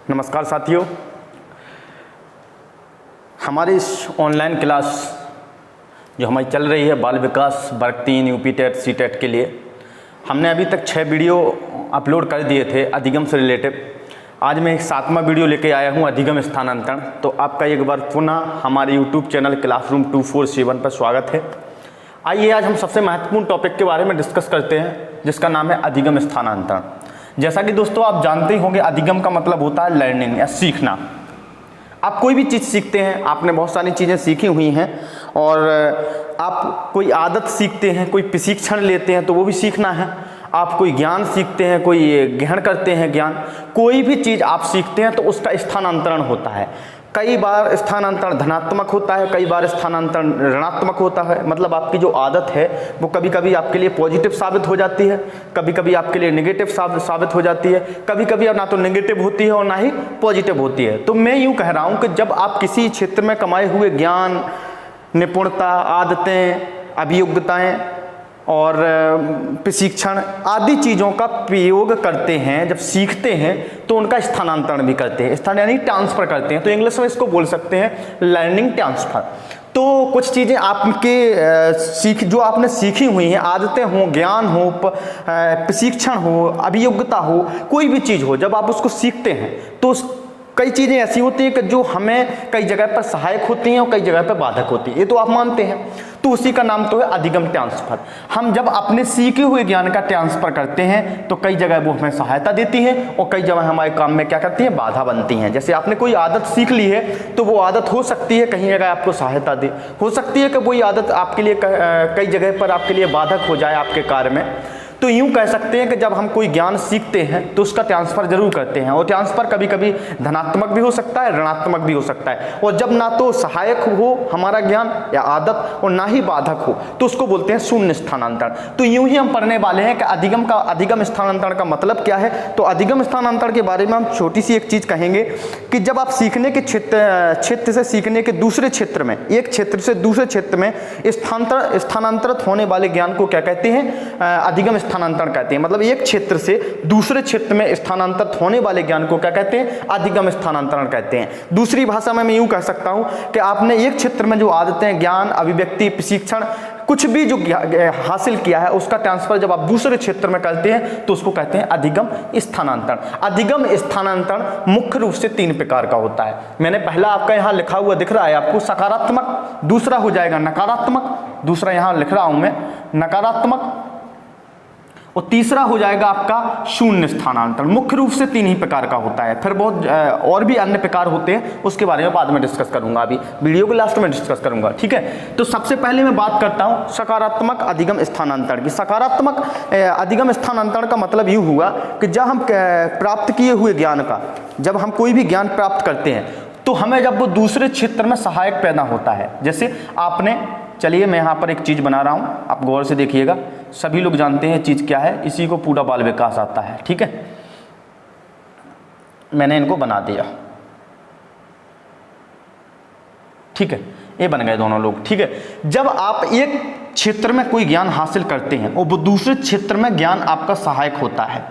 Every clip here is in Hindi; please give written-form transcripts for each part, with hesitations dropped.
नमस्कार साथियों, हमारी इस ऑनलाइन क्लास जो हमारी चल रही है बाल विकास वर्ग 3 यूपी टेट सी टेट के लिए, हमने अभी तक 6 वीडियो अपलोड कर दिए थे अधिगम से रिलेटिव। आज मैं एक 7वां वीडियो लेके आया हूँ अधिगम स्थानांतरण। तो आपका एक बार पुनः हमारे यूट्यूब चैनल क्लासरूम 247 पर स्वागत है। आइए आज हम सबसे महत्वपूर्ण टॉपिक के बारे में डिस्कस करते हैं, जिसका नाम है अधिगम स्थानांतरण। जैसा कि दोस्तों आप जानते ही होंगे, अधिगम का मतलब होता है लर्निंग या सीखना। आप कोई भी चीज़ सीखते हैं, आपने बहुत सारी चीज़ें सीखी हुई हैं और आप कोई आदत सीखते हैं, कोई प्रशिक्षण लेते हैं तो वो भी सीखना है। आप कोई ज्ञान सीखते हैं, कोई ग्रहण करते हैं ज्ञान, कोई भी चीज़ आप सीखते हैं तो उसका स्थानांतरण होता है। कई बार स्थानांतरण धनात्मक होता है, कई बार स्थानांतरण ऋणात्मक होता है। मतलब आपकी जो आदत है वो कभी कभी आपके लिए पॉजिटिव साबित हो जाती है, कभी कभी आपके लिए नेगेटिव साबित हो जाती है, कभी कभी ना तो नेगेटिव होती है और ना ही पॉजिटिव होती है। तो मैं यूँ कह रहा हूँ कि जब आप किसी क्षेत्र में कमाए हुए ज्ञान, निपुणता, आदतें, अभियोग्यताएँ और प्रशिक्षण आदि चीज़ों का प्रयोग करते हैं, जब सीखते हैं तो उनका स्थानांतरण भी करते हैं, यानी ट्रांसफ़र करते हैं। तो इंग्लिश में इसको बोल सकते हैं लर्निंग ट्रांसफ़र। तो कुछ चीज़ें आपके जो आपने सीखी हुई हैं, आदतें हों, ज्ञान हो, प्रशिक्षण हो, अभियोग्यता हो, कोई भी चीज़ हो, जब आप उसको सीखते हैं तो कई चीज़ें ऐसी होती हैं कि जो हमें कई जगह पर सहायक होती हैं और कई जगह पर बाधक होती हैं। ये तो आप मानते हैं। तो उसी का नाम तो है अधिगम ट्रांसफर। हम जब अपने सीखे हुए ज्ञान का ट्रांसफर करते हैं तो कई जगह वो हमें सहायता देती है और कई जगह हमारे काम में क्या करती है, बाधा बनती हैं। जैसे आपने कोई आदत सीख ली है तो वो आदत हो सकती है कहीं जगह आपको सहायता दे, हो सकती है कि वही आदत आपके लिए कई जगह पर आपके लिए बाधक हो जाए आपके कार्य में। तो यूँ कह सकते हैं कि जब हम कोई ज्ञान सीखते हैं तो उसका ट्रांसफ़र जरूर करते हैं, और ट्रांसफ़र कभी कभी धनात्मक भी हो सकता है, ऋणात्मक भी हो सकता है। और जब ना तो सहायक हो हमारा ज्ञान या आदत और ना ही बाधक हो तो उसको बोलते हैं शून्य स्थानांतरण। तो यूँ ही हम पढ़ने वाले हैं कि अधिगम स्थानांतरण का मतलब क्या है। तो अधिगम स्थानांतरण के बारे में हम छोटी सी एक चीज़ कहेंगे कि जब आप सीखने के क्षेत्र से सीखने के दूसरे क्षेत्र में, एक क्षेत्र से दूसरे क्षेत्र में स्थानांतरित होने वाले ज्ञान को क्या कहते हैं, अधिगम स्थानांतरण कहते हैं। मतलब एक क्षेत्र से दूसरे क्षेत्र में स्थानांतरित होने वाले ज्ञान को क्या कहते हैं, अधिगम स्थानांतरण कहते हैं। दूसरी भाषा में मैं यूं कह सकता हूं कि आपने एक क्षेत्र में जो आदतें, ज्ञान, अभिव्यक्ति, प्रशिक्षण, कुछ भी जो हासिल किया है उसका ट्रांसफर जब आप दूसरे क्षेत्र में करते हैं तो उसको कहते हैं अधिगम स्थानांतरण। अधिगम स्थानांतरण मुख्य रूप से 3 प्रकार का होता है। मैंने पहला आपका यहाँ लिखा हुआ दिख रहा है आपको, सकारात्मक, दूसरा हो जाएगा नकारात्मक, दूसरा यहाँ लिख रहा हूं मैं नकारात्मक, और तीसरा हो जाएगा आपका शून्य स्थानांतरण। मुख्य रूप से 3 ही प्रकार का होता है। फिर बहुत और भी अन्य प्रकार होते हैं, उसके बारे में बाद में डिस्कस करूंगा, अभी वीडियो के लास्ट में डिस्कस करूंगा, ठीक है। तो सबसे पहले मैं बात करता हूं सकारात्मक अधिगम स्थानांतरण की। सकारात्मक अधिगम स्थानांतरण का मतलब यूँ हुआ कि जब हम प्राप्त किए हुए ज्ञान का, जब हम कोई भी ज्ञान प्राप्त करते हैं तो हमें जब वो दूसरे क्षेत्र में सहायक पैदा होता है। जैसे आपने, चलिए मैं यहाँ पर एक चीज़ बना रहा हूँ, आप गौर से देखिएगा। सभी लोग जानते हैं चीज़ क्या है, इसी को पूरा बाल विकास आता है, ठीक है। मैंने इनको बना दिया, ठीक है, ये बन गए दोनों लोग, ठीक है। जब आप एक क्षेत्र में कोई ज्ञान हासिल करते हैं और वो दूसरे क्षेत्र में ज्ञान आपका सहायक होता है,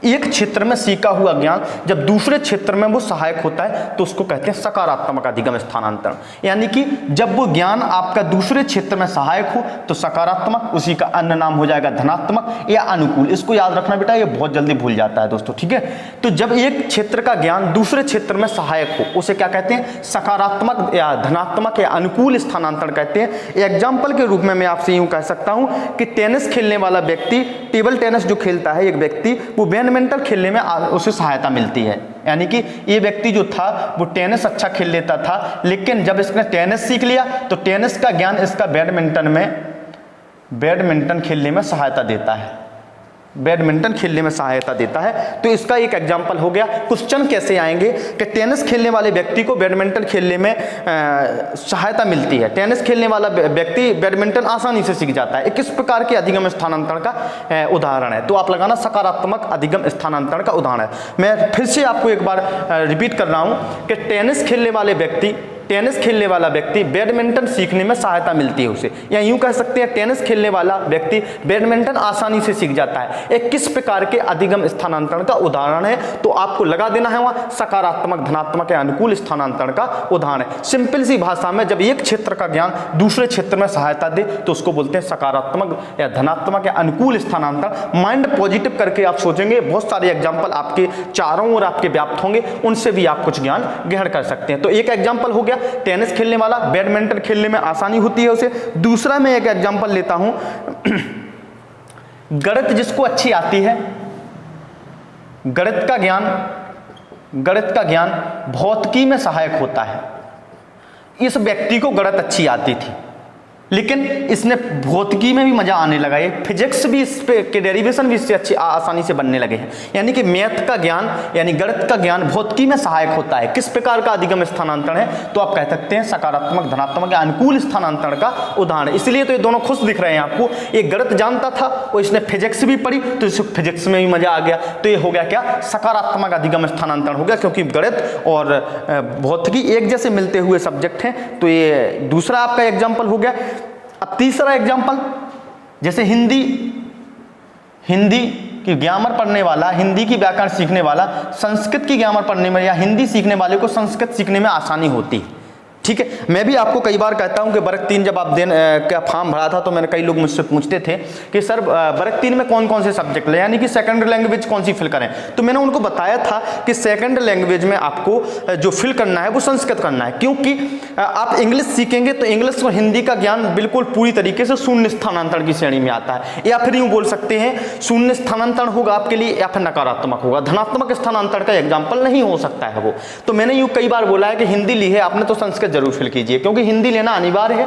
एक क्षेत्र में सीखा हुआ ज्ञान जब दूसरे क्षेत्र में वो सहायक होता है तो उसको कहते हैं सकारात्मक अधिगम स्थानांतरण। यानी कि जब वो ज्ञान आपका दूसरे क्षेत्र में सहायक हो तो सकारात्मक, उसी का अन्य नाम हो जाएगा धनात्मक या अनुकूल। इसको याद रखना बेटा, ये बहुत जल्दी भूल जाता है दोस्तों, ठीक है। तो जब एक क्षेत्र का ज्ञान दूसरे क्षेत्र में सहायक हो उसे क्या कहते हैं, सकारात्मक या धनात्मक या अनुकूल स्थानांतरण कहते हैं। एग्जाम्पल के रूप में मैं आपसे यूँ कह सकता हूँ कि टेनिस खेलने वाला व्यक्ति, टेबल टेनिस जो खेलता है एक व्यक्ति, वो बैडमिंटन खेलने में उसे सहायता मिलती है। यानी कि ये व्यक्ति जो था वो टेनिस अच्छा खेल लेता था, लेकिन जब इसने टेनिस सीख लिया तो टेनिस का ज्ञान इसका बैडमिंटन खेलने में सहायता देता है, बैडमिंटन खेलने में सहायता देता है। तो इसका एक एग्जाम्पल हो गया। क्वेश्चन कैसे आएंगे कि टेनिस खेलने वाले व्यक्ति को बैडमिंटन खेलने में सहायता मिलती है, टेनिस खेलने वाला व्यक्ति बैडमिंटन आसानी से सीख जाता है। किस प्रकार के अधिगम स्थानांतरण का उदाहरण है, तो आप लगाना सकारात्मक अधिगम स्थानांतरण का उदाहरण है। मैं फिर से आपको एक बार रिपीट कर रहा हूँ कि टेनिस खेलने वाले व्यक्ति टेनिस खेलने वाला व्यक्ति बैडमिंटन सीखने में सहायता मिलती है उसे, या यूं कह सकते हैं टेनिस खेलने वाला व्यक्ति बैडमिंटन आसानी से सीख जाता है। एक किस प्रकार के अधिगम स्थानांतरण का उदाहरण है, तो आपको लगा देना है वहां सकारात्मक, धनात्मक या अनुकूल स्थानांतरण का उदाहरण है। सिंपल सी भाषा में जब एक क्षेत्र का ज्ञान दूसरे क्षेत्र में सहायता दे तो उसको बोलते हैं सकारात्मक या धनात्मक या अनुकूल स्थानांतरण। माइंड पॉजिटिव करके आप सोचेंगे, बहुत सारे एग्जाम्पल आपके चारों ओर आपके व्याप्त होंगे, उनसे भी आप कुछ ज्ञान ग्रहण कर सकते हैं। तो एक एग्जाम्पल हो गया टेनिस खेलने वाला, बैडमिंटन खेलने में आसानी होती है उसे। दूसरा मैं एक एग्जाम्पल लेता हूं गणित जिसको अच्छी आती है, गणित का ज्ञान भौतिकी में सहायक होता है। इस व्यक्ति को गणित अच्छी आती थी, लेकिन इसने भौतिकी में भी मजा आने लगा, ये फिजिक्स भी इस पे के डेरिवेशन भी इससे अच्छी आसानी से बनने लगे हैं। यानी कि मैथ का ज्ञान यानी गणित का ज्ञान भौतिकी में सहायक होता है। किस प्रकार का अधिगम स्थानांतरण है, तो आप कह सकते हैं सकारात्मक, धनात्मक या अनुकूल स्थानांतरण का उदाहरण। इसलिए तो ये दोनों खुश दिख रहे हैं आपको। ये गणित जानता था और इसने फिजिक्स भी पढ़ी तो इसे फिजिक्स में भी मजा आ गया, तो ये हो गया क्या, सकारात्मक अधिगम स्थानांतरण हो गया, क्योंकि गणित और भौतिकी एक जैसे मिलते हुए सब्जेक्ट हैं। तो ये दूसरा आपका एग्जाम्पल हो गया। अब तीसरा एग्जाम्पल, जैसे हिंदी की ग्रामर पढ़ने वाला, हिंदी की व्याकरण सीखने वाला संस्कृत की ग्रामर पढ़ने में, या हिंदी सीखने वाले को संस्कृत सीखने में आसानी होती है। ठीक है, मैं भी आपको कई बार कहता हूं कि वर्ग 3 जब आप क्या फॉर्म भरा था तो मैंने कई लोग मुझसे पूछते थे कि सर वर्ग 3 में कौन कौन से सब्जेक्ट ले, यानी कि सेकंड लैंग्वेज कौन सी फिल करें। तो मैंने उनको बताया था कि सेकंड लैंग्वेज में आपको जो फिल करना है वो संस्कृत करना है, क्योंकि आप इंग्लिश सीखेंगे तो इंग्लिश और हिंदी का ज्ञान बिल्कुल पूरी तरीके से शून्य स्थानांतरण की श्रेणी में आता है। या फिर यूँ बोल सकते हैं शून्य स्थानांतरण होगा आपके लिए, या फिर नकारात्मक होगा, धनात्मक स्थानांतरण का एग्जाम्पल नहीं हो सकता है वो। तो मैंने यूँ कई बार बोला है कि हिंदी ली है आपने तो संस्कृत जरूर फिल कीजिए, क्योंकि हिंदी लेना अनिवार्य है,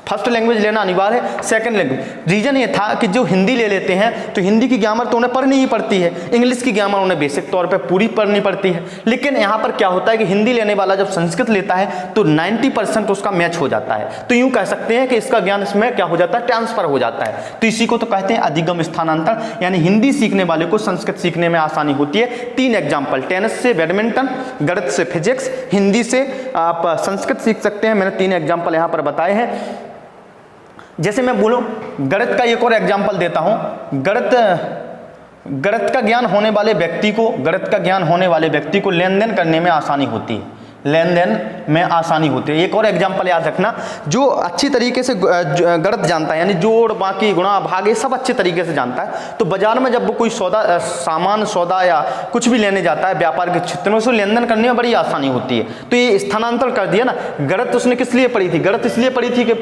फर्स्ट लैंग्वेज लेना अनिवार्य है। सेकंड लैंग्वेज रीजन ये था कि जो हिंदी ले लेते हैं तो हिंदी की ग्रामर तो उन्हें पढ़नी ही पड़ती है, इंग्लिश की ग्रामर उन्हें बेसिक तौर पे पूरी पढ़नी पड़ती है। लेकिन यहाँ पर क्या होता है कि हिंदी लेने वाला जब संस्कृत लेता है तो 90% उसका मैच हो जाता है। तो यूँ कह सकते हैं कि इसका ज्ञान इसमें क्या हो जाता है, ट्रांसफर हो जाता है। तो इसी को तो कहते हैं अधिगम स्थानांतरण, यानी हिंदी सीखने वाले को संस्कृत सीखने में आसानी होती है। 3 एग्जाम्पल, टेनिस से बैडमिंटन, गणित से फिजिक्स, हिंदी से आप संस्कृत सीख सकते हैं। मैंने 3 एग्जाम्पल यहाँ पर बताए हैं। जैसे मैं बोलूं गणित का एक और एग्जाम्पल देता हूं। गणित का ज्ञान होने वाले व्यक्ति को लेन देन करने में आसानी होती है, एक और एग्जाम्पल याद रखना, जो अच्छी तरीके से गणित जानता है, यानी जोड़, बाकी, गुणा, भाग, ये सब अच्छे तरीके से जानता है, तो बाजार में जब वो कोई सौदा या कुछ भी लेने जाता है व्यापार के क्षेत्र में, उसको लेन देन करने में बड़ी आसानी होती है। तो ये स्थानांतरण कर दिया ना। गणित उसने किस लिए पढ़ी थी, गणित इसलिए पढ़ी थी कि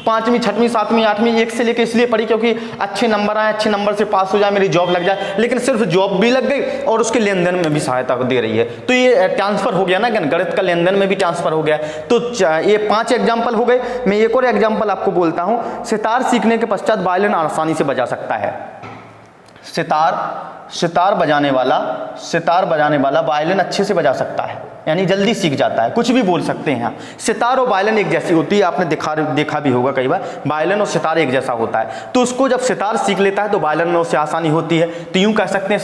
5वीं, 6वीं, 7वीं, 8वीं एक से लेकर इसलिए पढ़ी क्योंकि अच्छे नंबर आए, अच्छे नंबर से पास हो जाए, मेरी जॉब लग जाए। लेकिन सिर्फ जॉब भी लग गई और उसके लेन देन में भी सहायता दे रही है, तो ये ट्रांसफर हो गया ना, गणित का लेन देन में भी ट्रांसफर हो गया। तो ये 5 एग्जाम्पल हो गए। मैं एक और एग्जाम्पल आपको बोलता हूँ। सितार सीखने के पश्चात वायलिन आसानी से बजा सकता है। सितार बजाने वाला वायलिन अच्छे से बजा सकता है, यानी जल्दी सीख जाता है, कुछ भी बोल सकते हैं। सितार और वायलिन एक जैसी होती है, आपने देखा भी होगा कई बार, वायलिन और सितार एक जैसा होता है। तो उसको जब सितार सीख लेता है तो वायलिन में उसे आसानी होती है। तो यूं कह सकते हैं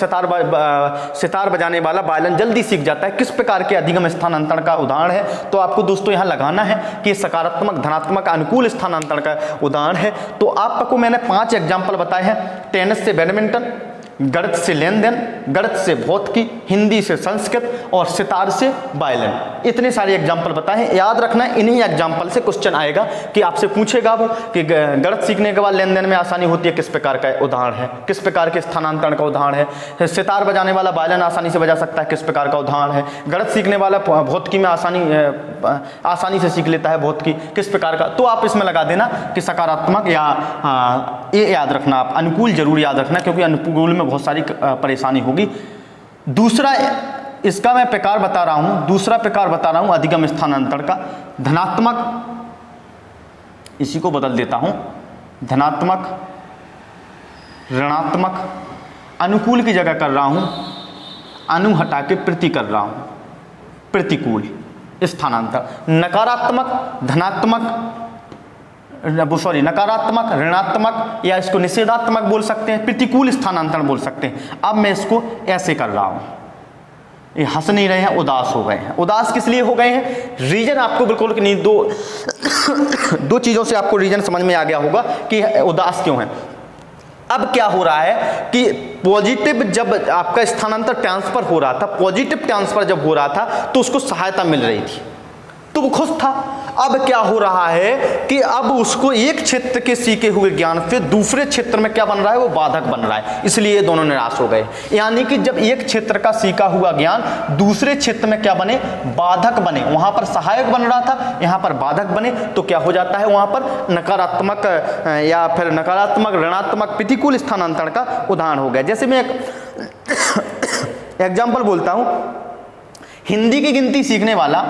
सितार बजाने वाला वायलिन जल्दी सीख जाता है। किस प्रकार के अधिगम स्थानांतरण का उदाहरण है, तो आपको दोस्तों यहाँ लगाना है कि सकारात्मक, धनात्मक, अनुकूल स्थानांतरण का उदाहरण है। तो आपको मैंने 5 एग्जाम्पल बताए हैं। टेनिस से बैडमिंटन, गणित से लेन देन, गणित से भौतिकी, हिंदी से संस्कृत और सितार से वायलिन। इतने सारे एग्जाम्पल बताए हैं। याद रखना, इन्हीं एग्जाम्पल से क्वेश्चन आएगा कि आपसे पूछेगा वो कि गणित सीखने के बाद लेन देन में आसानी होती है, किस प्रकार का उदाहरण है, किस प्रकार के स्थानांतरण का उदाहरण है। सितार बजाने वाला वायलिन आसानी से बजा सकता है, किस प्रकार का उदाहरण है। गणित सीखने वाला भौतिकी में आसानी से सीख लेता है, भौतिकी किस प्रकार का। तो आप इसमें लगा देना कि सकारात्मक या ये याद रखना, आप अनुकूल जरूर याद रखना, क्योंकि अनुकूल में बहुत सारी परेशानी होगी। दूसरा इसका मैं प्रकार बता रहा हूं, दूसरा प्रकार बता रहा हूं अधिगम स्थानांतरण का, धनात्मक, इसी को बदल देता हूं, धनात्मक, ऋणात्मक, अनुकूल की जगह कर रहा हूं, अनु हटा के प्रति कर रहा हूं, प्रतिकूल स्थानांतरण। नकारात्मक, नकारात्मक, ऋणात्मक, या इसको निषेधात्मक बोल सकते हैं, प्रतिकूल स्थानांतरण बोल सकते हैं। अब मैं इसको ऐसे कर रहा हूं, ये हंस नहीं रहे हैं, उदास हो गए हैं। उदास किस लिए हो गए हैं? रीजन आपको बिल्कुल नहीं, दो चीज़ों से आपको रीजन समझ में आ गया होगा कि उदास क्यों है। अब क्या हो रहा है कि पॉजिटिव जब आपका स्थानांतर ट्रांसफर हो रहा था, पॉजिटिव ट्रांसफर जब हो रहा था तो उसको सहायता मिल रही थी तो वो खुश था। अब क्या हो रहा है कि अब उसको एक क्षेत्र के सीखे हुए ज्ञान से दूसरे क्षेत्र में क्या बन रहा है, वो बाधक बन रहा है, इसलिए ये दोनों निराश हो गए। यानी कि जब एक क्षेत्र का सीखा हुआ ज्ञान दूसरे क्षेत्र में क्या बने, बाधक बने, वहां पर सहायक बन रहा था, यहां पर बाधक बने, तो क्या हो जाता है, वहां पर नकारात्मक या फिर नकारात्मक ऋणात्मक प्रतिकूल स्थानांतरण का उदाहरण हो गया। जैसे मैं एक एग्जाम्पल बोलता हूं, हिंदी की गिनती सीखने वाला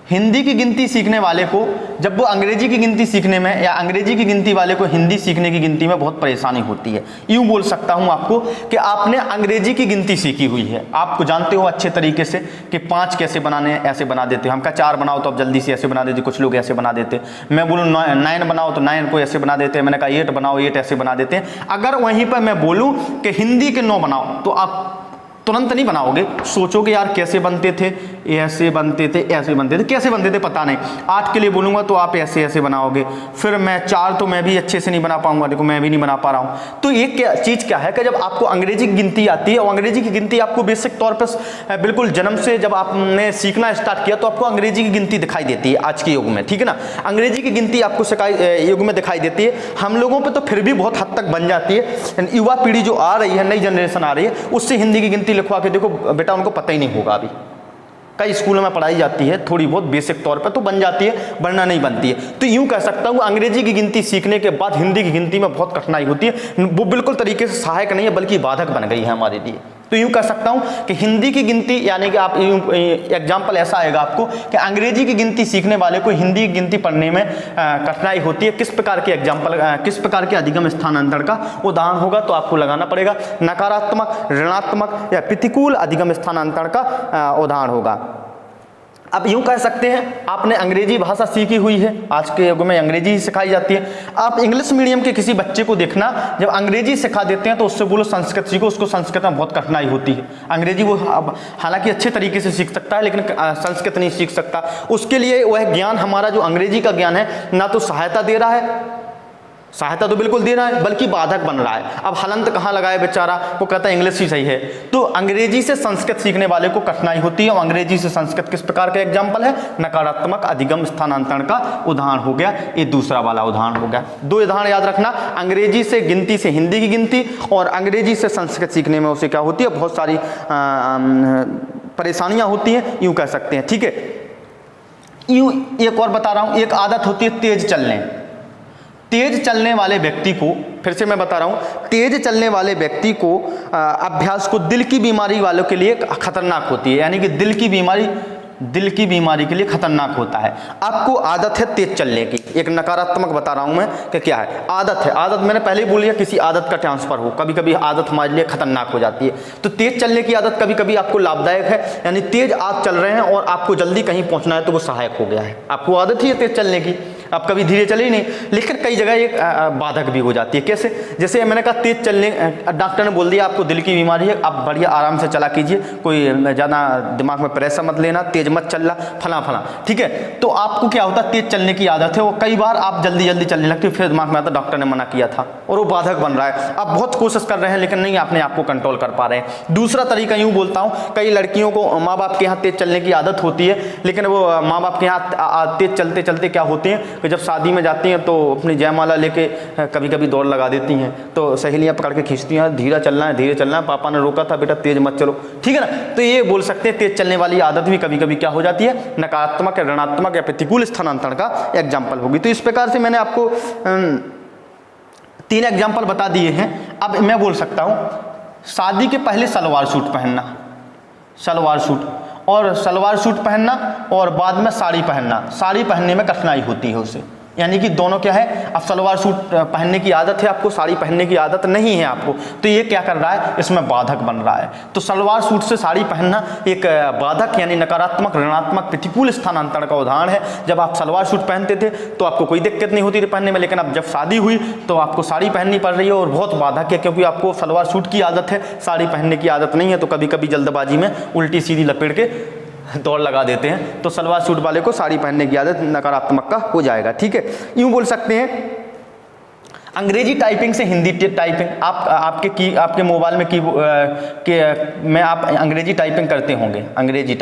हिंदी की गिनती सीखने वाले को जब वो अंग्रेजी की गिनती सीखने में या अंग्रेजी की गिनती वाले को हिंदी सीखने की गिनती में बहुत परेशानी होती है। यूँ बोल सकता हूँ आपको कि आपने अंग्रेजी की गिनती सीखी हुई है, आपको जानते हो अच्छे तरीके से कि 5 कैसे बनाने हैं, ऐसे बना देते हो। हम कहा 4 बनाओ तो अब जल्दी से ऐसे बना देते, कुछ लोग ऐसे बना देते। मैं बोलूँ 9 बनाओ तो 9 को ऐसे बना देते हैं। मैंने कहा 8 बनाओ, 8 ऐसे बना देते हैं। अगर वहीं पर मैं बोलूँ कि हिंदी के 9 बनाओ तो आप तुरंत नहीं बनाओगे, सोचोगे यार कैसे बनते थे, ऐसे बनते थे, ऐसे बनते थे, कैसे बनते थे पता नहीं। 8 के लिए बोलूँगा तो आप ऐसे ऐसे बनाओगे, फिर मैं 4 तो मैं भी अच्छे से नहीं बना पाऊंगा, देखो मैं भी नहीं बना पा रहा हूँ। तो ये क्या चीज़ क्या है कि जब आपको अंग्रेजी की गिनती आती है और अंग्रेजी की गिनती आपको बेसिक तौर पर बिल्कुल जन्म से जब आपने सीखना स्टार्ट किया तो आपको अंग्रेजी की गिनती दिखाई देती है आज के युग में, ठीक है ना। अंग्रेजी की गिनती आपको युग में दिखाई देती है। हम लोगों पर तो फिर भी बहुत हद तक बन जाती है। युवा पीढ़ी जो आ रही है, नई जनरेशन आ रही है, उससे हिंदी की गिनती लिखवा के देखो बेटा, उनको पता ही नहीं होगा। अभी कई स्कूलों में पढ़ाई जाती है, थोड़ी बहुत बेसिक तौर पर तो बन जाती है, वरना नहीं बनती है। तो यूं कह सकता हूं अंग्रेजी की गिनती सीखने के बाद हिंदी की गिनती में बहुत कठिनाई होती है। वो बिल्कुल तरीके से सहायक नहीं है बल्कि बाधक बन गई है हमारे लिए। तो यूं कह सकता हूं कि हिंदी की गिनती, यानी कि आप एग्जाम्पल ऐसा आएगा आपको कि अंग्रेजी की गिनती सीखने वाले को हिंदी की गिनती पढ़ने में कठिनाई होती है। किस प्रकार के एग्जाम्पल, किस प्रकार के अधिगम स्थानांतरण का उदाहरण होगा, तो आपको लगाना पड़ेगा नकारात्मक, ऋणात्मक या प्रतिकूल अधिगम स्थानांतरण का उदाहरण होगा। अब यूं कह सकते हैं आपने अंग्रेजी भाषा सीखी हुई है, आज के युग में अंग्रेजी ही सिखाई जाती है। आप इंग्लिश मीडियम के किसी बच्चे को देखना, जब अंग्रेजी सिखा देते हैं तो उससे बोलो संस्कृत सीखो, उसको संस्कृत में बहुत कठिनाई होती है। अंग्रेजी वो हालांकि अच्छे तरीके से सीख सकता है लेकिन संस्कृत नहीं सीख सकता। उसके लिए वह ज्ञान, हमारा जो अंग्रेजी का ज्ञान है, ना तो सहायता दे रहा है, सहायता तो बिल्कुल दे रहा है, बल्कि बाधक बन रहा है। अब हलंत कहाँ लगाए बेचारा, वो कहता है इंग्लिश ही सही है। तो अंग्रेजी से संस्कृत सीखने वाले को कठिनाई होती है। और अंग्रेजी से संस्कृत किस प्रकार का एग्जाम्पल है, नकारात्मक अधिगम स्थानांतरण का उदाहरण हो गया। ये दूसरा वाला उदाहरण हो गया। 2 उदाहरण याद रखना, अंग्रेजी से गिनती से हिंदी की गिनती, और अंग्रेजी से संस्कृत सीखने में उसे क्या होती है, बहुत सारी परेशानियां होती हैं, यूं कह सकते हैं, ठीक है। यूं एक और बता रहा हूं, एक आदत होती है तेज चलने। तेज चलने वाले व्यक्ति को, फिर से मैं बता रहा हूं, तेज चलने वाले व्यक्ति को अभ्यास को दिल की बीमारी वालों के लिए खतरनाक होती है। यानी कि दिल की बीमारी के लिए खतरनाक होता है। आपको आदत है तेज चलने की, एक नकारात्मक बता रहा हूं मैं कि क्या है, आदत है। आदत मैंने पहले ही बोल दिया, किसी आदत का ट्रांसफर हो, कभी कभी आदत हमारे लिए खतरनाक हो जाती है। तो तेज चलने की आदत कभी कभी आपको लाभदायक है, यानी तेज आप चल रहे हैं और आपको जल्दी कहीं पहुंचना है तो वो सहायक हो गया है। आपको आदत ही है तेज चलने की, आप कभी धीरे चले ही नहीं, लेकिन कई जगह एक बाधक भी हो जाती है। कैसे, जैसे मैंने कहा तेज चलने, डॉक्टर ने बोल दिया आपको दिल की बीमारी है, आप बढ़िया आराम से चला कीजिए, कोई ज़्यादा दिमाग में प्रेशर मत लेना, तेज मत चलना, फला, ठीक है। तो आपको क्या होता है, तेज चलने की आदत है, वो कई बार आप जल्दी जल्दी चलने लगते हो, फिर दिमाग में आता डॉक्टर ने मना किया था, और वो बाधक बन रहा है। आप बहुत कोशिश कर रहे हैं लेकिन नहीं अपने आप को कंट्रोल कर पा रहे हैं। दूसरा तरीका यूँ बोलता हूँ, कई लड़कियों को माँ बाप के यहाँ तेज चलने की आदत होती है, लेकिन वो माँ बाप के यहाँ तेज चलते चलते क्या होती हैं कि जब शादी में जाती हैं तो अपनी जयमाला लेके कभी कभी दौड़ लगा देती हैं, तो सहेलियाँ पकड़ के खींचती हैं, धीरे चलना है, पापा ने रोका था बेटा तेज मत चलो, ठीक है ना। तो ये बोल सकते हैं तेज चलने वाली आदत भी कभी कभी क्या हो जाती है, नकारात्मक या ऋणात्मक या प्रतिकूल स्थानांतरण का एग्जाम्पल होगी। तो इस प्रकार से मैंने आपको 3 एग्जाम्पल बता दिए हैं। अब मैं बोल सकता हूँ शादी के पहले सलवार सूट पहनना, सलवार सूट पहनना और बाद में साड़ी पहनना। साड़ी पहनने में कठिनाई होती है उसे, यानी कि दोनों क्या है, अब सलवार सूट पहनने की आदत है आपको, साड़ी पहनने की आदत नहीं है आपको, तो ये क्या कर रहा है, इसमें बाधक बन रहा है। तो सलवार सूट से साड़ी पहनना एक बाधक यानी नकारात्मक, ऋणात्मक, प्रतिकूल स्थानांतरण का उदाहरण है। जब आप सलवार सूट पहनते थे तो आपको कोई दिक्कत नहीं होती थी पहनने में, लेकिन अब जब शादी हुई तो आपको साड़ी पहननी पड़ रही है और बहुत बाधक है, क्योंकि आपको सलवार सूट की आदत है, साड़ी पहनने की आदत नहीं है। तो कभी कभी जल्दबाजी में उल्टी सीधी लपेट के दौड़ लगा देते हैं, तो सलवार सूट वाले को साड़ी पहनने की आदत नकारात्मक का हो जाएगा। ठीक है, यूं बोल सकते हैं अंग्रेजी टाइपिंग से हिंदी टाइपिंग। आपके मोबाइल में आप अंग्रेजी टाइपिंग करते होंगे, अंग्रेजी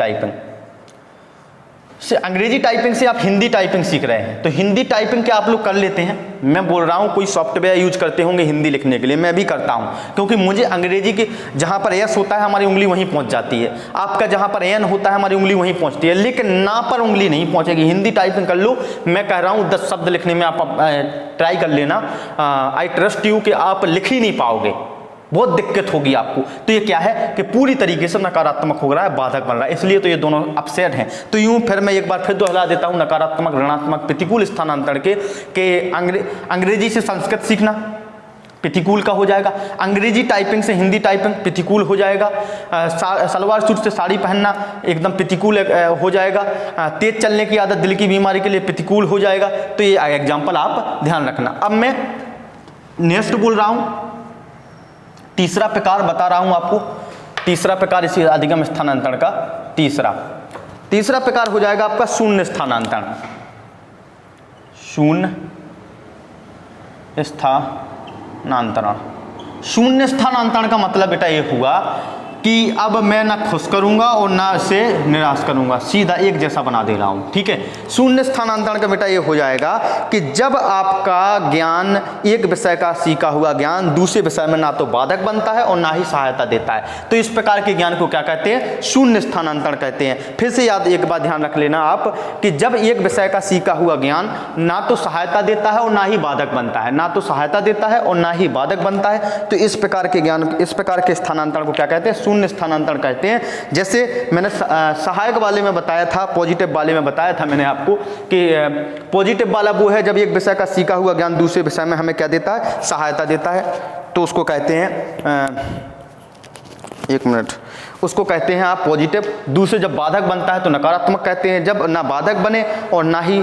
टाइपिंग से आप हिंदी टाइपिंग सीख रहे हैं, तो हिंदी टाइपिंग क्या आप लोग कर लेते हैं? मैं बोल रहा हूँ कोई सॉफ्टवेयर यूज करते होंगे हिंदी लिखने के लिए, मैं भी करता हूँ, क्योंकि मुझे अंग्रेजी के जहाँ पर एस होता है हमारी उंगली वहीं पहुँच जाती है, आपका जहाँ पर एन होता है हमारी उंगली वहीं पहुँचती है, लेकिन ना पर उंगली नहीं पहुँचेगी। हिंदी टाइपिंग कर लो, मैं कह रहा हूँ 10 शब्द लिखने में आप ट्राई कर लेना, आई ट्रस्ट यू कि आप लिख ही नहीं पाओगे, बहुत दिक्कत होगी आपको। तो ये क्या है कि पूरी तरीके से नकारात्मक हो रहा है, बाधक बन रहा है, इसलिए तो ये दोनों अपसेट हैं। तो यूं फिर मैं एक बार फिर दोहरा देता हूं, नकारात्मक, ऋणात्मक, प्रतिकूल स्थानांतरण के अंग्रेजी से संस्कृत सीखना प्रतिकूल का हो जाएगा, अंग्रेजी टाइपिंग से हिंदी टाइपिंग प्रतिकूल हो जाएगा, सलवार सूट से साड़ी पहनना एकदम प्रतिकूल हो जाएगा, तेज चलने की आदत दिल की बीमारी के लिए प्रतिकूल हो जाएगा। तो ये एग्जाम्पल आप ध्यान रखना। अब मैं नेक्स्ट बोल रहा हूँ, तीसरा प्रकार बता रहा हूं आपको, तीसरा प्रकार इसी अधिगम स्थानांतरण का तीसरा प्रकार हो जाएगा आपका शून्य स्थानांतरण। शून्य स्थानांतरण का मतलब बेटा ये हुआ कि अब मैं ना खुश करूंगा और ना इसे निराश करूंगा, सीधा एक जैसा बना दे रहा हूं। ठीक है, शून्य स्थानांतरण का बेटा ये हो जाएगा कि जब आपका ज्ञान, एक विषय का सीखा हुआ ज्ञान दूसरे विषय में ना तो बाधक बनता है और ना ही सहायता देता है, तो इस प्रकार के ज्ञान को क्या कहते हैं, शून्य स्थानांतरण कहते हैं। फिर से याद एक बात ध्यान रख लेना आप कि जब एक विषय का सीखा हुआ ज्ञान ना तो सहायता देता है और ना ही बाधक बनता है, ना तो सहायता देता है और ना ही बाधक बनता है, तो इस प्रकार के ज्ञान, इस प्रकार के स्थानांतरण को क्या कहते हैं, शून्य स्थानांतरण कहते हैं। जैसे मैंने सहायक वाले में बताया था, पॉजिटिव वाले में बताया था मैंने आपको कि पॉजिटिव वाला वो है जब एक विषय का सीखा हुआ ज्ञान दूसरे विषय में हमें क्या देता है, सहायता देता है, तो उसको कहते हैं एक मिनट, उसको कहते हैं आप पॉजिटिव। दूसरे जब बाधक बनता है तो नकारात्मक कहते हैं। जब ना बाधक बने और ना ही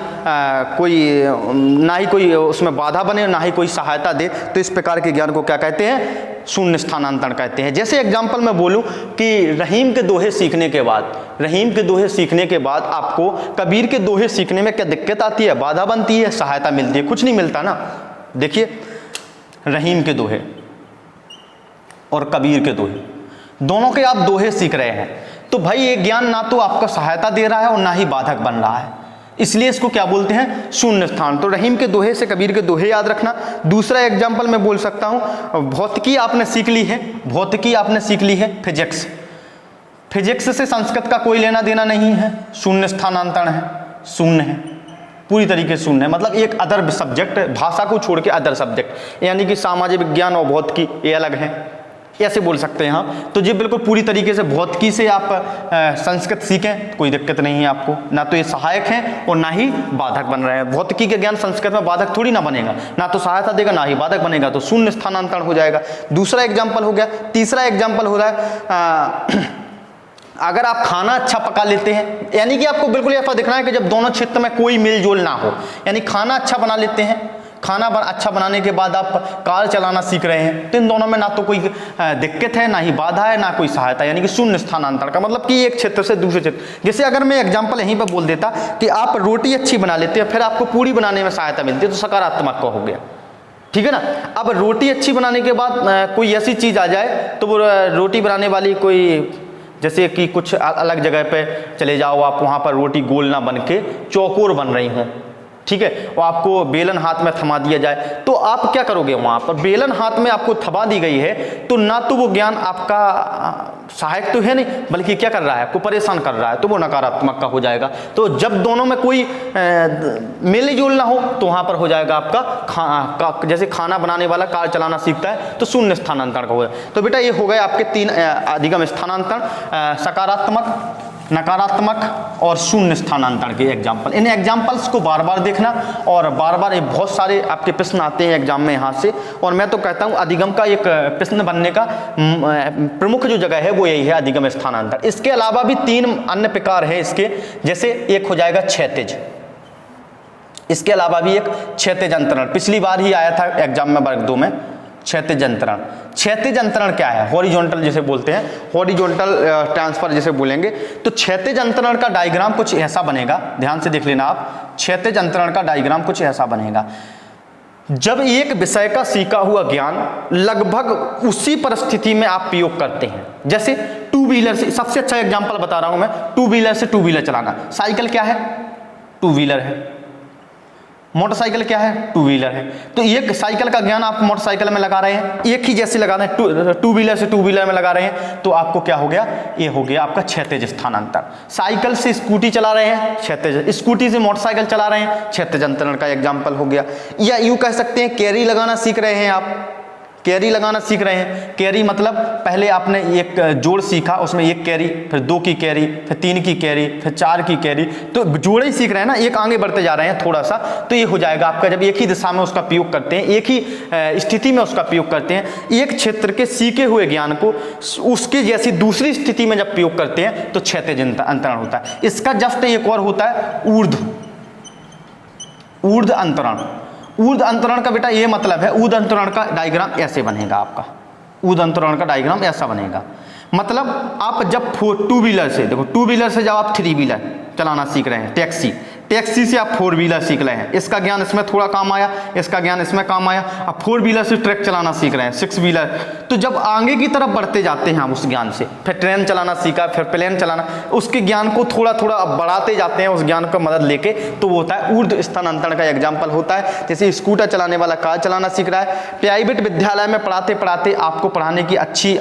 कोई उसमें बाधा बने, ना ही कोई सहायता दे, तो इस प्रकार के ज्ञान को क्या कहते हैं, शून्य स्थानांतरण कहते हैं। जैसे एग्जाम्पल मैं बोलूं कि रहीम के दोहे सीखने के बाद आपको कबीर के दोहे सीखने में क्या दिक्कत आती है, बाधा बनती है, सहायता मिलती है, कुछ नहीं मिलता ना। देखिए रहीम के दोहे और कबीर के दोहे दोनों के आप दोहे सीख रहे हैं, तो भाई ये ज्ञान ना तो आपको सहायता दे रहा है और ना ही बाधक बन रहा है, इसलिए इसको क्या बोलते हैं, शून्य स्थान। तो रहीम के दोहे से कबीर के दोहे याद रखना। दूसरा एग्जाम्पल मैं बोल सकता हूं, भौतिकी आपने सीख ली है, फिजिक्स से संस्कृत का कोई लेना देना नहीं है, शून्य स्थानांतरण है, शून्य है, पूरी तरीके से शून्य है। मतलब एक अदर सब्जेक्ट, भाषा को छोड़ के अदर सब्जेक्ट, यानी कि सामाजिक विज्ञान और भौतिकी ये अलग है, ऐसे बोल सकते हैं हम। तो जी बिल्कुल पूरी तरीके से भौतिकी से आप संस्कृत सीखें, कोई दिक्कत नहीं है आपको, ना तो ये सहायक हैं और ना ही बाधक बन रहे हैं। भौतिकी के ज्ञान संस्कृत में बाधक थोड़ी ना बनेगा, ना तो सहायता देगा ना ही बाधक बनेगा, तो शून्य स्थानांतरण हो जाएगा। दूसरा एग्जाम्पल हो गया। तीसरा एग्जाम्पल हो रहा है अगर आप खाना अच्छा पका लेते हैं, यानी कि आपको बिल्कुल ऐसा दिखना है कि जब दोनों क्षेत्र में कोई मेल जोल ना हो, यानी खाना अच्छा बना लेते हैं, खाना अच्छा बनाने के बाद आप कार चलाना सीख रहे हैं, तो इन दोनों में ना तो कोई दिक्कत है, ना ही बाधा है, ना कोई सहायता, यानी कि शून्य स्थानांतरण का मतलब कि एक क्षेत्र से दूसरे क्षेत्र। जैसे अगर मैं एग्जांपल यहीं पर बोल देता कि आप रोटी अच्छी बना लेते हैं, फिर आपको पूड़ी बनाने में सहायता मिलती है, तो सकारात्मक का हो गया, ठीक है ना। अब रोटी अच्छी बनाने के बाद कोई ऐसी चीज़ आ जाए, तो वो रोटी बनाने वाली कोई, जैसे कि कुछ अलग जगह पे चले जाओ आप, वहाँ पर रोटी गोल ना बन के चौकोर बन रही हों, ठीक है, और आपको बेलन हाथ में थमा दिया जाए, तो आप क्या करोगे, वहाँ पर बेलन हाथ में आपको थमा दी गई है, तो ना तो वो ज्ञान आपका सहायक तो है नहीं, बल्कि क्या कर रहा है, आपको परेशान कर रहा है, तो वो नकारात्मक का हो जाएगा। तो जब दोनों में कोई मेल जोल ना हो, तो वहाँ पर हो जाएगा आपका जैसे खाना बनाने वाला कार चलाना सीखता है, तो शून्य स्थानांतरण का हो जाए। तो बेटा ये हो गए आपके 3 अधिगम स्थानांतरण, सकारात्मक, नकारात्मक और शून्य स्थानांतरण के एग्जाम्पल। इन एग्जाम्पल्स को बार बार देखना और बार बार बहुत सारे आपके प्रश्न आते हैं एग्जाम में यहाँ से, और मैं तो कहता हूँ अधिगम का एक प्रश्न बनने का प्रमुख जो जगह है वो यही है, अधिगम स्थानांतरण। इसके अलावा भी 3 अन्य प्रकार है इसके, जैसे एक हो जाएगा क्षैतिज, इसके अलावा भी एक क्षैतिज अंतरण, पिछली बार ही आया था एग्जाम में वर्ग 2 में क्षैतिज अंतरण। क्षैतिज अंतरण क्या है? हॉरिजॉन्टल जिसे बोलते हैं, हॉरिजॉन्टल ट्रांसफर जिसे बोलेंगे। तो क्षैतिज अंतरण का डायग्राम कुछ ऐसा बनेगा, ध्यान से देख लेना आप। क्षैतिज अंतरण का डायग्राम कुछ ऐसा बनेगा, जब एक विषय का सीखा हुआ ज्ञान लगभग उसी परिस्थिति में आप प्रयोग करते हैं, जैसे टू व्हीलर से, सबसे अच्छा एग्जांपल बता रहा हूं मैं, टू व्हीलर से टू व्हीलर चलाना। साइकिल क्या है? टू व्हीलर है। मोटरसाइकिल क्या है? टू व्हीलर है। तो एक साइकिल का ज्ञान आप मोटरसाइकिल में लगा रहे हैं, एक ही जैसे लगा रहे हैं, टू व्हीलर से टू व्हीलर में लगा रहे हैं, तो आपको क्या हो गया? ये हो गया आपका क्षैतिज स्थानांतरण। साइकिल से स्कूटी चला रहे हैं, क्षैतिज, स्कूटी से मोटरसाइकिल चला रहे हैं, क्षैतिज अंतरण का एग्जाम्पल हो गया। या यूं कह सकते हैं कैरी लगाना सीख रहे हैं आप, कैरी लगाना सीख रहे हैं। कैरी मतलब पहले आपने एक जोड़ सीखा, उसमें 1 कैरी, फिर 2 की कैरी, फिर 3 की कैरी, फिर 4 की कैरी, तो जोड़े ही सीख रहे हैं ना, एक आगे बढ़ते जा रहे हैं थोड़ा सा, तो ये हो जाएगा आपका, जब एक ही दिशा में उसका प्रयोग करते हैं, एक ही स्थिति में उसका प्रयोग करते हैं, एक क्षेत्र के सीखे हुए ज्ञान को उसके जैसी दूसरी स्थिति में जब प्रयोग करते हैं तो क्षैतिज अंतरण होता है। इसका जस्ट एक और होता है ऊर्ध्व अंतरण। ऊर्ध्व अंतरण का बेटा ये मतलब है, ऊर्ध्व अंतरण का डायग्राम ऐसे बनेगा आपका, ऊर्ध्व अंतरण का डायग्राम ऐसा बनेगा। मतलब आप जब टू व्हीलर से, देखो टू व्हीलर से जब आप 3 व्हीलर चलाना सीख रहे हैं, टैक्सी, टैक्सी से आप 4 व्हीलर सीख रहे हैं, इसका ज्ञान इसमें थोड़ा काम आया, इसका ज्ञान इसमें काम आया। अब 4 व्हीलर से ट्रक चलाना सीख रहे हैं, 6 व्हीलर, तो जब आगे की तरफ बढ़ते जाते हैं हम उस ज्ञान से, फिर ट्रेन चलाना सीखा, फिर प्लेन चलाना, उसके ज्ञान को थोड़ा थोड़ा बढ़ाते जाते हैं उस ज्ञान का मदद लेके, तो वो होता है ऊर्ध्व स्थानांतरण का एग्जाम्पल होता है। जैसे स्कूटर चलाने वाला कार चलाना सीख रहा है, प्राइवेट विद्यालय में पढ़ाते पढ़ाते आपको पढ़ाने की अच्छी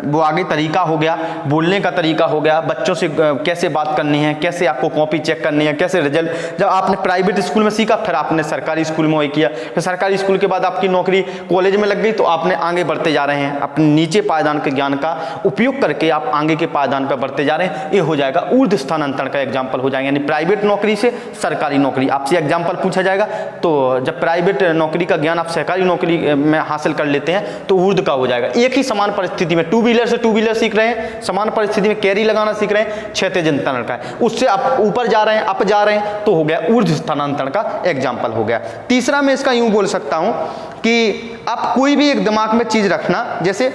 वो आगे तरीका हो गया, बोलने का तरीका हो गया, बच्चों से कैसे बात करनी है, कैसे आपको कॉपी चेक करनी है, कैसे रिजल्ट, जब आपने प्राइवेट स्कूल में सीखा, फिर आपने सरकारी स्कूल में वही किया, फिर सरकारी स्कूल के बाद आपकी नौकरी कॉलेज में लग गई, तो आपने आगे बढ़ते जा रहे हैं, अपने नीचे पायदान के ज्ञान का उपयोग करके आप आगे के पायदान पर बढ़ते जा रहे हैं। ये हो जाएगा ऊर्ध्व स्थानांतरण का एग्जाम्पल हो जाएगा, यानी प्राइवेट नौकरी से सरकारी नौकरी। आपसे एग्जाम्पल पूछा जाएगा, तो जब प्राइवेट नौकरी का ज्ञान आप सरकारी नौकरी में हासिल कर लेते हैं तो ऊर्ध्व का हो जाएगा। एक ही समान परिस्थिति में टू व्हीलर से टू व्हीलर सीख रहे हैं, समान परिस्थिति में कैरी लगाना सीख रहे हैं, क्षैतिज अंतरण का है, उससे आप ऊपर जा रहे हैं, अप जा रहे हैं, तो हो गया ऊर्ध्व स्थानांतरण का एग्जाम्पल हो गया। तीसरा मैं इसका यूं बोल सकता हूं कि आप कोई भी एक दिमाग में चीज रखना, जैसे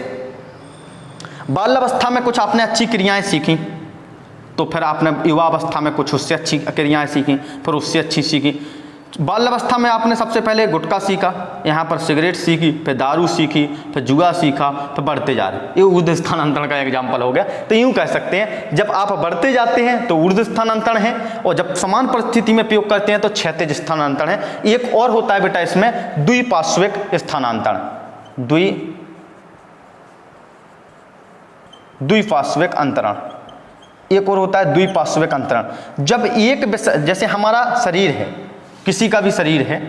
बाल अवस्था में कुछ आपने अच्छी क्रियाएं सीखी, तो फिर आपने युवा अवस्था में कुछ उससे अच्छी क्रियाएं सीखी, फिर उससे अच्छी सीखी। बाल अवस्था में आपने सबसे पहले गुटखा सीखा, यहाँ पर सिगरेट सीखी, फिर दारू सीखी, फिर जुआ सीखा, फिर बढ़ते जा रहे, ये ऊर्ध्व स्थानांतरण का एग्जाम्पल हो गया। तो यूँ कह सकते हैं जब आप बढ़ते जाते हैं तो ऊर्ध्व स्थानांतरण है, और जब समान परिस्थिति में प्रयोग करते हैं तो क्षैतिज स्थानांतरण है। एक और होता है बेटा इसमें द्विपार्श्विक स्थानांतरण, द्विपार्श्विक अंतरण, एक और होता है द्विपार्श्विक अंतरण। जब एक जैसे हमारा शरीर है, किसी का भी शरीर है,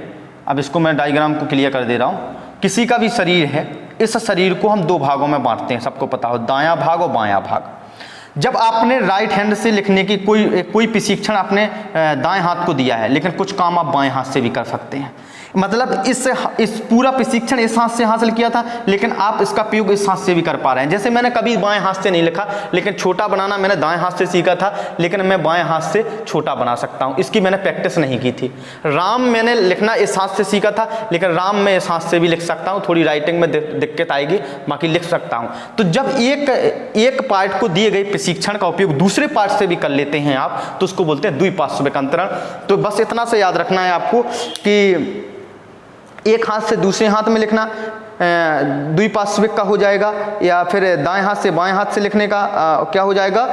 अब इसको मैं डायग्राम को क्लियर कर दे रहा हूँ, किसी का भी शरीर है, इस शरीर को हम 2 भागों में बांटते हैं, सबको पता हो, दायां भाग और बायां भाग। जब आपने राइट हैंड से लिखने की कोई प्रशिक्षण आपने दाएं हाथ को दिया है, लेकिन कुछ काम आप बाएं हाथ से भी कर सकते हैं, मतलब इस पूरा प्रशिक्षण इस हाथ से हासिल किया था, लेकिन आप इसका प्रयोग इस हाथ से भी कर पा रहे हैं। जैसे मैंने कभी बाएं हाथ से नहीं लिखा, लेकिन छोटा बनाना मैंने दाएं हाथ से सीखा था, लेकिन मैं बाएं हाथ से छोटा बना सकता हूं, इसकी मैंने प्रैक्टिस नहीं की थी। राम मैंने लिखना इस हाथ से सीखा था, लेकिन राम मैं इस हाथ से भी लिख सकता हूं, थोड़ी राइटिंग में दिक्कत आएगी, बाकी लिख सकता हूं। तो जब एक पार्ट को दिए गए प्रशिक्षण का उपयोग दूसरे पार्ट से भी कर लेते हैं आप, तो उसको बोलते हैं द्विपार्श्विक अंतरण। तो बस इतना से याद रखना है आपको कि एक हाथ से दूसरे हाथ में लिखना द्विपार्श्विक का हो जाएगा, या फिर दाएं हाथ से बाएं हाथ से लिखने का क्या हो जाएगा,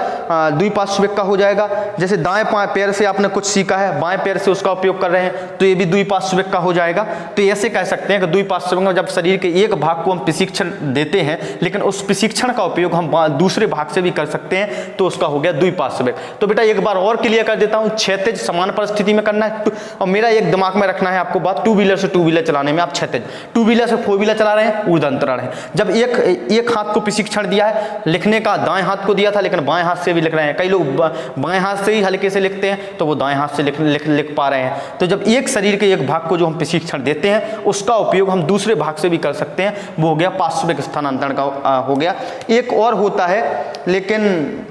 द्विपार्श्विक का हो जाएगा। जैसे दाएं पैर से आपने कुछ सीखा है, बाएं पैर से उसका उपयोग कर रहे हैं, तो ये भी द्विपार्श्विक का हो जाएगा। तो ऐसे कह सकते हैं कि द्विपार्श्विक में जब शरीर के एक भाग को हम प्रशिक्षण देते हैं, लेकिन उस प्रशिक्षण का उपयोग हम दूसरे भाग से भी कर सकते हैं, तो उसका हो गया द्विपार्श्विक। तो बेटा एक बार और क्लियर कर देता हूँ, क्षैतिज समान परिस्थिति में करना है, और मेरा एक दिमाग में रखना है आपको बात, टू व्हीलर से टू व्हीलर चलाने में आप क्षैतिज, टू व्हीलर से 4 व्हीलर चला अंतरण है, ऊर्ध्व अंतरण है। जब एक हाथ को प्रशिक्षण दिया है लिखने का, दाएं हाथ को दिया था लेकिन बाएं हाथ से भी लिख रहे हैं, कई लोग बाएं हाथ से ही हल्के से लिखते हैं तो वो दाएं हाथ से लिख पा रहे हैं। तो जब एक शरीर के एक भाग को जो हम प्रशिक्षण देते हैं उसका उपयोग हम दूसरे भाग से भी कर सकते हैं, वो हो गया पार्श्विक स्थानांतरण का हो गया। एक और होता है लेकिन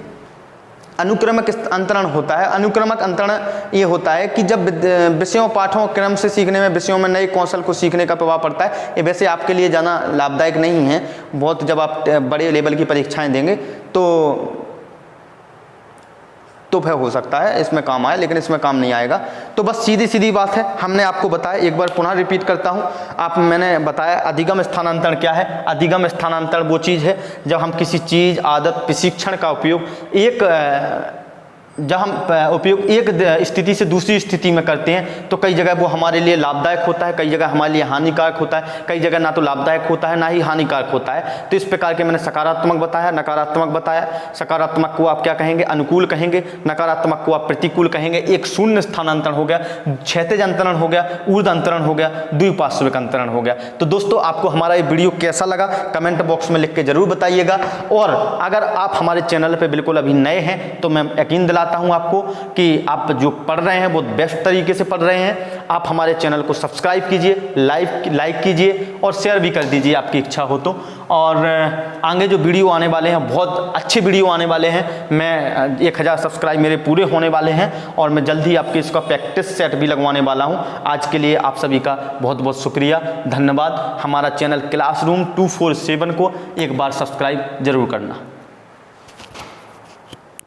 अनुक्रमक अंतरण होता है। अनुक्रमक अंतरण ये होता है कि जब विषयों पाठों क्रम से सीखने में विषयों में नए कौशल को सीखने का प्रभाव पड़ता है। ये वैसे आपके लिए ज़्यादा लाभदायक नहीं है बहुत, जब आप बड़े लेवल की परीक्षाएं देंगे तो फिर हो सकता है इसमें काम आए, लेकिन इसमें काम नहीं आएगा। तो बस सीधी सीधी बात है, हमने आपको बताया, एक बार पुनः रिपीट करता हूँ। मैंने बताया अधिगम स्थानांतरण क्या है। अधिगम स्थानांतरण वो चीज़ है जब हम किसी चीज़, आदत, प्रशिक्षण का उपयोग एक स्थिति से दूसरी स्थिति में करते हैं तो कई जगह वो हमारे लिए लाभदायक होता है, कई जगह हमारे लिए हानिकारक होता है, कई जगह ना तो लाभदायक होता है ना ही हानिकारक होता है। तो इस प्रकार के मैंने सकारात्मक बताया, नकारात्मक बताया। सकारात्मक को आप क्या कहेंगे? अनुकूल कहेंगे। नकारात्मक को आप प्रतिकूल कहेंगे। एक शून्य स्थानांतरण हो गया, क्षैतिज अंतरण हो गया, ऊर्ध्व अंतरण हो गया, द्विपार्श्विक अंतरण हो गया। तो दोस्तों आपको हमारा ये वीडियो कैसा लगा कमेंट बॉक्स में लिख के जरूर बताइएगा। और अगर आप हमारे चैनल पर बिल्कुल अभी नए हैं तो मैं यकीन दिलाता हूं आपको कि आप जो पढ़ रहे हैं वो बेस्ट तरीके से पढ़ रहे हैं। आप हमारे चैनल को सब्सक्राइब कीजिए, लाइक कीजिए और शेयर भी कर दीजिए आपकी इच्छा हो तो। और आगे जो वीडियो आने वाले हैं बहुत अच्छे वीडियो आने वाले हैं। मैं 1000 सब्सक्राइब मेरे पूरे होने वाले हैं और मैं जल्द ही आपके इसका प्रैक्टिस सेट भी लगवाने वाला हूं। आज के लिए आप सभी का बहुत बहुत शुक्रिया, धन्यवाद। हमारा चैनल क्लासरूम 247 को एक बार सब्सक्राइब जरूर करना।